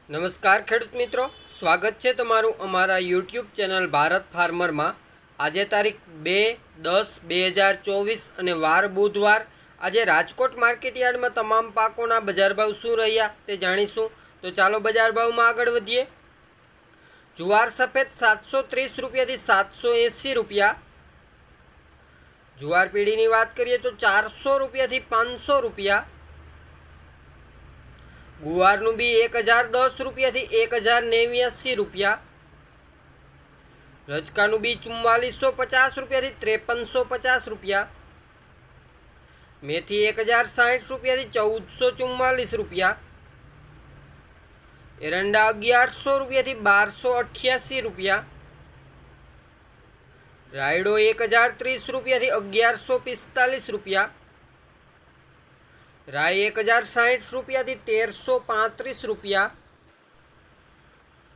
નમસ્કાર ખેડૂત મિત્રો, સ્વાગત છે તમારું અમારા યુટ્યુબ ચેનલ ભારત ફાર્મરમાં। આજે તારીખ 2/10/2024 અને વાર બુધવાર। આજે રાજકોટ માર્કેટ યાર્ડમાં તમામ પાકોના બજાર ભાવ શું રહ્યા તે જાણીશું। તો ચાલો બજાર ભાવમાં આગળ વધીએ। જુવાર સફેદ 730 રૂપિયાથી 780 રૂપિયા। જુવાર પીળીની વાત કરીએ તો 400 રૂપિયાથી 500 રૂપિયા। गुवारनु बी 1010 रुपया 1089 रुपया। रजकानु बी 4450 रुपया 5350 रुपया। मेथी 1060 रुपया 1444 रुपया। एरंडा 1100 रुपया 1288 रुपया। रायडो 1030 रुपया 1145 रुपया। राई 1060 रुपया 1335 रुपया।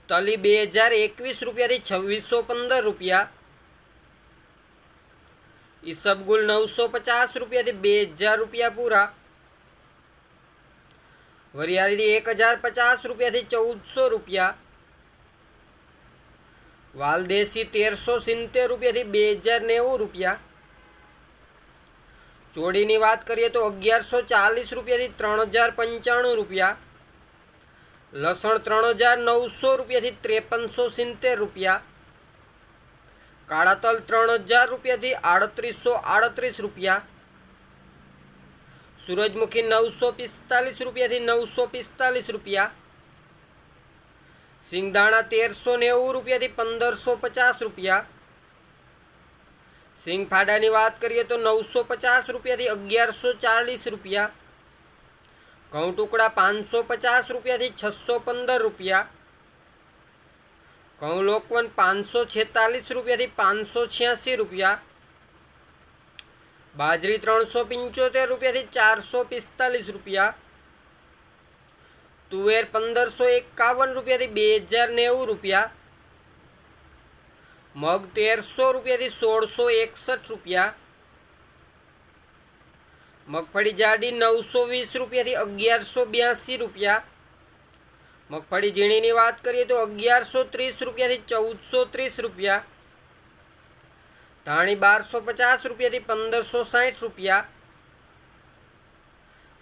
तली 2021 रुपया 2615 रुपया। ईसबगुल 950 रुपया 2000 रुपया पूरा। वरियाળી 1050 रुपया 1400 रुपया। वालदेसी 1370 रुपया 2090 रुपया। चोड़ी की बात करिए तो 1140 रुपया 3095 रुपया। लसण 3900 रुपया 5370 रुपया। काळा तल 3000 रुपया 3838 रुपया। सूरजमुखी 945 रुपया 945 रुपया। सिंगदाणा 1390 रुपया 1550 रुपया। सिंग फाड़ा की बात करिए तो 950 रुपया 1140 रुपया। घऊं टुकड़ा 550 रुपया 615 रुपया। घऊं लोकवन 546 रुपया 586 रुपया। बाजरी 375 रुपया 445 रुपया। तुवेर 1551 रुपया 2090 रुपया। मग 1300 रुपया 1661 रुपया। मगफड़ी जाडी 920 रुपया 1182 रुपया। मगफड़ी झीणी की बात करिए तो 1130 रुपया 1430 रुपया। धाणी 1250 रुपया 1560 रुपया।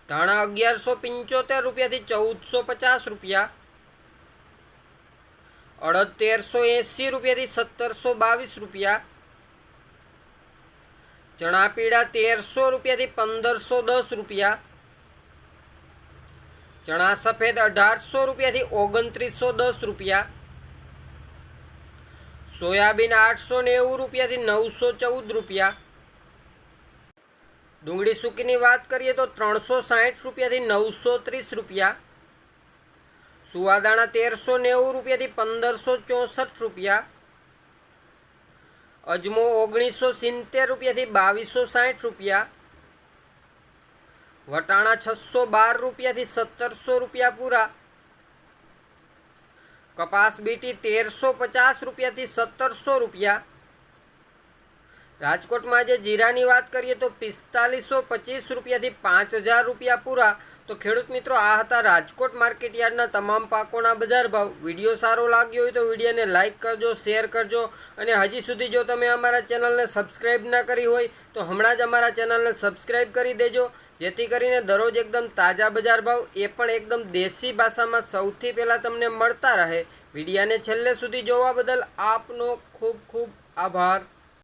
धाणा 1175 रुपया 1450 रुपया। अड़द 1380 रुपया 1722 रुपया। चना पीड़ा 1300 रुपया 1510 रुपया। चना सफेद 1800 रुपया 2910 रुपया। सोयाबीन 890 रुपया 914 रुपया। डूंगળી सूकी बात करिए तो 360 रुपया 930 रुपया। सुवादाणा 1390 रुपया 1564 रुपया। अजमो 1970 रुपया 2260 रुपया। वटाणा 612 रुपया 1700 रुपया पूरा। कपास बीटी 1350 रुपया 1700 रुपया। राजकोट में आज जीरा की बात करिए तो 4525 रुपया 5000 रुपया पूरा। तो खेडूत मित्रों आ था राजकोट मार्केट यार्डना तमाम पाकोना बजार भाव। विडियो सारो लाग्यो हो तो विडियो ने लाइक करजो, शेर करजो और हजी सुधी जो तमे अमारा चेनल ने सब्सक्राइब ना करी होय तो हमणां ज अमारा चेनल ने सब्सक्राइब करी देजो, जेथी करीने दररोज एकदम ताजा बजार भाव ए पण एकदम देशी भाषामां सौथी पहेला तमने मळता रहे। विडियो ने छेल्ले सुधी जोवा बदल आपनो खूब खूब आभार।